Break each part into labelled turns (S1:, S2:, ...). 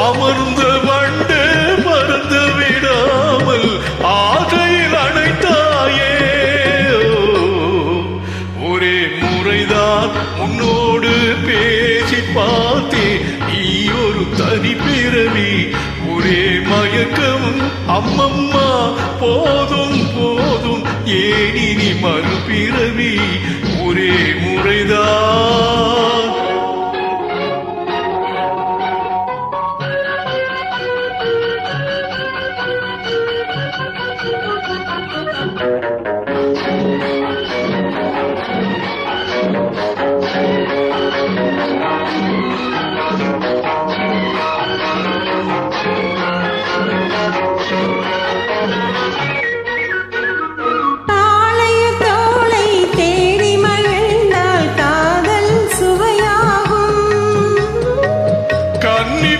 S1: அமர்ந்த வண்டு மறந்து விடாமல் ஆகையில் அணைத்தாயே. ஒரே முறைதான் உன்னோடு பேசி பார்த்தே, நீ ஒரு தனி பிறவி. ஒரே மயக்கம் அம்மம்மா, போதும் போதும் ஏனி மறுபிறவி. ஒரே முறைதான்.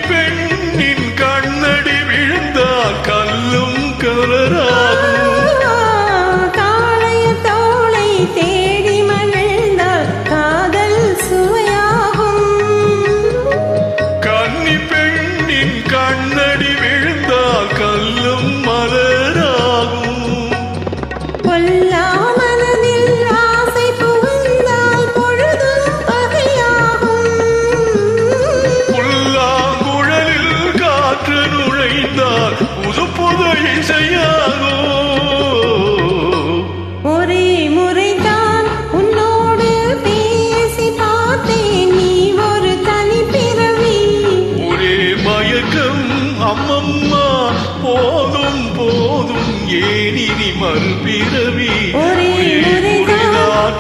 S1: பெண்ணின் கண்ணடி விழுந்தால் கல்லும் கலராகும்.
S2: காளைய தோளை தேடி மகிழ்ந்தால் காதல் சுவையாகும்.
S1: கன்னி பெண்ணின் கண்ணடி விழுந்தால் கல்லும் மலராகும்.
S2: கொல்லா மனதில் ஆசை புகுந்தால் பொழுதும் பகையாகும்.
S1: நுழைந்தால் புது புது இசையாகும்.
S2: ஒரே முறைதான் உன்னோடு பேசி பார்த்தேன், நீ ஒரு தனி பிறவி.
S1: ஒரே மயக்கம் அம்மம்மா, போதும் போதும் ஏனி மறுபிறவி.
S2: ஒரே முறைதான்